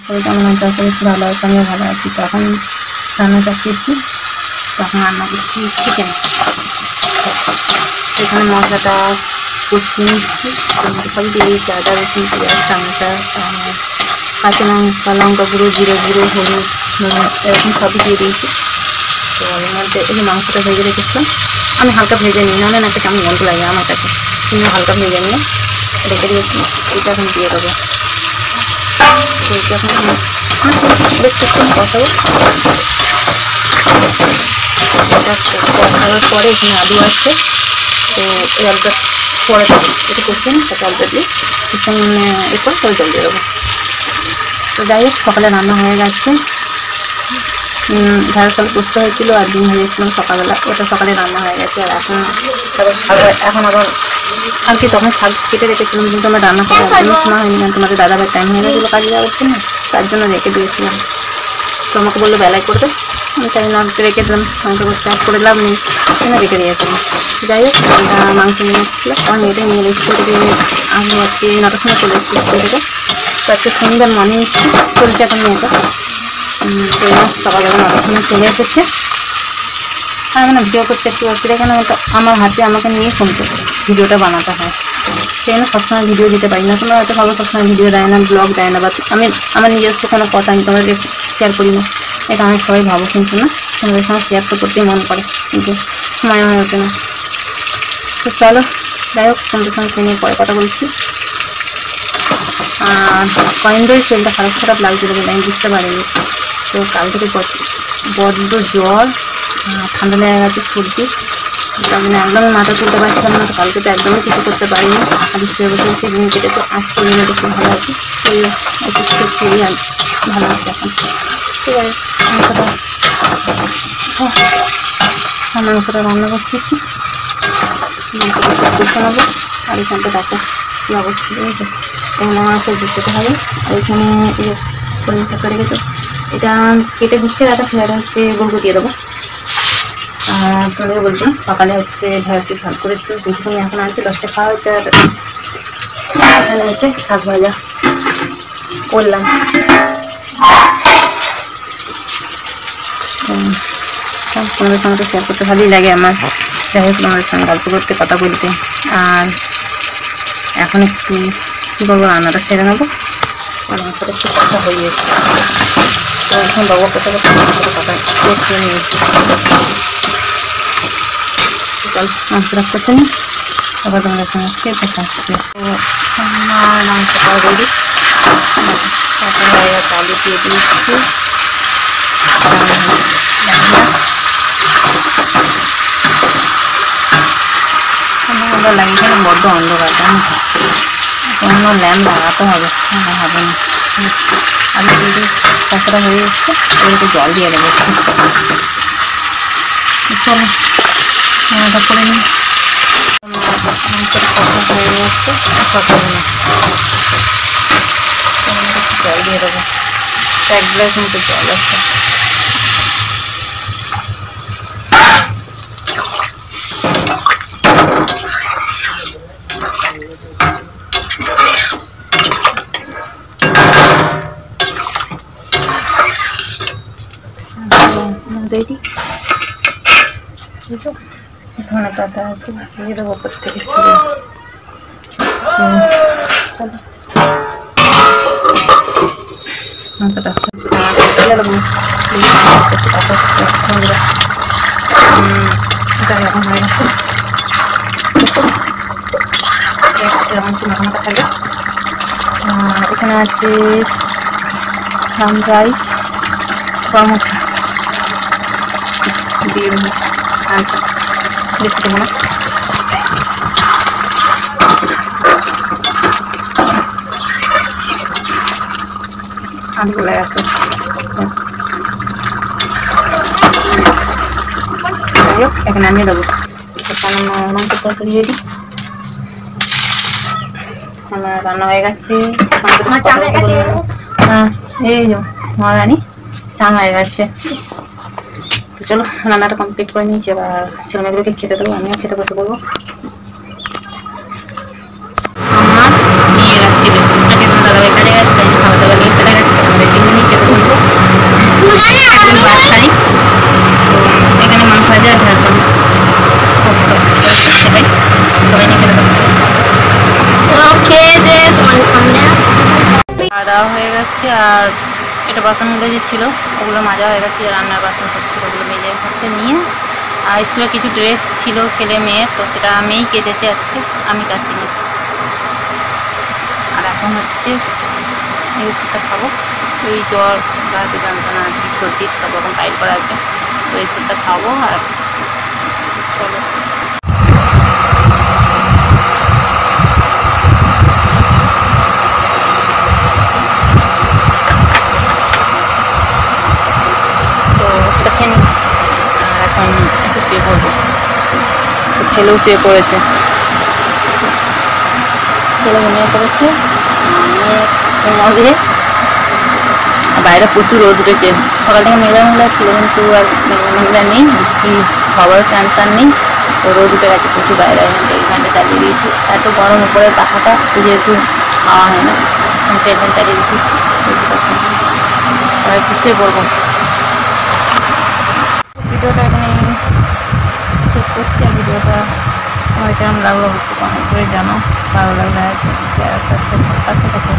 কেমন আছে? আশা করছি ভালো আছে, আমিও ভালো আছি। তো এখন রান্না চাপিয়েছি, তখন রান্না করছি চিকেন। এখানে মশলাটা কষিয়ে নিচ্ছি, সবই দিয়ে দিচ্ছি, আদা রসুন পেঁয়াজ টমেটো কাঁচা লঙ্কা লঙ্কা গুঁড়ো জিরে গুঁড়ো হলুদ নুন এরকম সবই দিয়ে দিয়েছি। তো এর মধ্যে এই যে মাংসটা ভেজে রেখেছিলাম, আমি হালকা ভেজে নিই, নাহলে না একটা কেমন গন্ধ লাগে আমার কাছে, কিন্তু হালকা ভেজে নিয়ে রেখে দিয়েছি। এটা এখন দিয়ে দেবো। এটা এখন বেশ কিছুক্ষণ কষাবো। এটা কষানোর পরে এখানে আলু আছে, তো এই আলুটা পরে একটু করছি না, তাতে আলুটা দিয়ে কিছুক্ষণ এরপর পরে জল দিয়ে দেবো। তো যাই হোক, সকালে রান্না হয়ে গেছে। ঢেঁড়স আলু পোস্ত হয়েছিল আর ডিম ভেজেছিলাম সকালবেলা, ওটা সকালে রান্না হয়ে গেছে। আর এখন আবার আর কি তখন শাক কেটে রেখেছিলাম, কিন্তু আমার রান্না করার একদমই শোনা হয়নি, কারণ তোমাদের দাদাভাই টাইম হয়ে গেছিলো কাজে যাওয়ার জন্য, তার জন্য রেখে দিয়েছিলাম। তো আমাকে বললো বেলায় করবে, আমি তাই না রেখে দিলাম, মাংস করতে আর করে লাভ নেই, রেখে দিয়েছিলাম। যাই হোক, মাংস নিয়ে এসেছিলো, আমার মেয়েটাই নিয়ে এসেছি থেকে, আমি আজকে 9টার সময় চলে এসেছি স্কুল থেকে। তো আজকে সন্ধ্যার মর্নিং চলছে এখন মেয়েটা, তো সকালবেলা 9টার সময় চলে এসেছে। আর মানে ভিডিও করতে একটু অসুবিধা, কেন আমার হাতে আমাকে নিয়ে ফোন করে ভিডিওটা বানাতে হয়, সেই জন্য সবসময় ভিডিও দিতে পারি না। তোমরা হয়তো ভাবো সবসময় ভিডিও দেয় না, ব্লগ দেয় না, বা আমি আমার নিজস্ব কোনো কথা আমি তোমাদের শেয়ার করি না, এটা অনেক সবাই ভাবো, কিন্তু না, তোমাদের সঙ্গে শেয়ার তো করতেই মন করে, কিন্তু সময় হয়ে ওঠে না। তো চলো, যাই হোক, তোমাদের সঙ্গে সে নিয়ে পরে কথা বলছি। আর কয়েন ধরে শরীরটা খারাপ লাগছিল বলে আমি বুঝতে পারিনি। তো কাল থেকে বড্ড জ্বর, ঠান্ডা লেগে গেছে, সর্দি, তার জন্য একদমই মাথা তুলতে পারছিলাম না। তো কালকে তো একদমই কিছু করতে পারিনি, আজকে শুয়ে বসে বসে দিন কেটেছে। আজকে দিনে দেখে ভালো আছি, এই ওষুধ খেয়ে আর ভালো আছে এখন। ঠিক আছে, মাংসটা রান্না বসিয়েছি, কষে নেবো। আর এখানটা দেখো কী অবস্থা, ঠিক আছে, এখানে আমাকে দিতে হবে। আর এখানে এই কলমি শাকটা রেখেছো, এটা কেটে গুছিয়ে রাখা ছিল, এটা হচ্ছে গরু দিয়ে দেবো। আর তোমাদেরকে বলছিলাম সকালে হচ্ছে ঢেঁড়সের ঝাল করেছি, দুপুরে এখন আছে 10টা খাওয়া হচ্ছে। আর এখানে হচ্ছে শাক ভাজা করলাম। তোমাদের সঙ্গে তো শেয়ার করতে ভালোই লাগে আমার, যাই হোক তোমাদের সঙ্গে গল্প করতে কথা বলতে। আর এখন একটু কী করবো, রান্নাটা সেরে নেবো। আর মাংসটা একটু কষা হয়ে গেছে, তো এখন বাবু কথা কথা কষিয়ে নিয়েছি। চল মাংসটা কষে নিই, তারপর তোমাদের সঙ্গে খেতে থাকছে। আমার মাংসটা রেডি, তারপর হয়ে গেছে, আলু দিয়ে দিয়েছি। আমার লাগে এখানে বড্ড অন্ধকার, কোনো ল্যাম্প লাগাতে হবে, হবে না। আলু দিয়ে কষাটা হয়ে এসছে, একটু জল দিয়ে দেবো। চলো রান্নাটা করে নিই। মাংসের কষা হয়ে যাচ্ছে, কষাবো না, জল দিয়ে দেবো, 1 গ্লাস মতো জল আছে। রেডি, ধনে পাতা আছে, দিয়ে দেবো ওপর থেকে ছড়িয়ে। মাংসটা এখন হয়ে গেছে, মাখা থাকবে। এখানে আছে সানরাইজ গরম মশলা দিয়ে দেবো, বেশি দেবো না। আলুগুলো আছে, যাই হোক এখানে নামিয়ে দেবো। মাংসের তরকারি রেডি, আমার রান্না হয়ে গেছে। হ্যাঁ এই যে মহারানী চান হয়ে গেছে। তো চলো রান্নাটা কমপ্লিট করে নিয়েছি, এবার ছেলে মেয়েদেরকে খেতে দেবো, আমিও খেতে বসে পড়বো। আমার নিয়ে গেছিল আজকে তোমার দাদাভাই কাজে গেছে, তাই খাওয়া দাওয়া নিয়ে চলে গেছে। হচ্ছে। আর এটা বাসনগুলো যে ছিল ওগুলো মাজা হয়ে গেছে, রান্নার বাসন সব ছিল ওগুলো মেজে ঘষে নিয়ে, আর স্কুলে কিছু ড্রেস ছিল ছেলে মেয়ের, তো সেটা আমিই কেচেছি আজকে, আমি কাচিনি। আর এখন হচ্ছে এই ওষুধটা খাবো, ওই জ্বর গায়ে যন্ত্রণা সর্দি সব রকম টাইট করা আছে, তো এই ওষুধটা খাবো। আর চলো তো ওষুধটা খেয়ে নিচ্ছি। আর এখন একটু শুয়ে পড়বো, ছেলেও শুয়ে পড়েছে, ছেলে ঘুমিয়ে পড়েছে, ঘুমাবে। বাইরে প্রচুর রোদ উঠেছে, সকাল থেকে মেঘলা মেঘলা ছিল কিন্তু আর মেঘলা মেঘলা নেই, বৃষ্টি হওয়ার চান্স নেই, তো রোদ উঠে গেছে প্রচুর বাইরে। ফ্যানটা চালিয়ে দিয়েছি, এত গরম উপরের পাখাটা যেহেতু হাওয়া হয় না, ফ্যান চালিয়ে দিয়েছি। আর একটু শুয়ে পড়বো। ভিডিওটা এখানে শেষ করছি। ভিডিওটা আমার কেমন লাগলো অবশ্যই কমেন্ট করে জানো, ভালো লাগলে শেয়ার সাবস্ক্রাইব পাশে থাকো।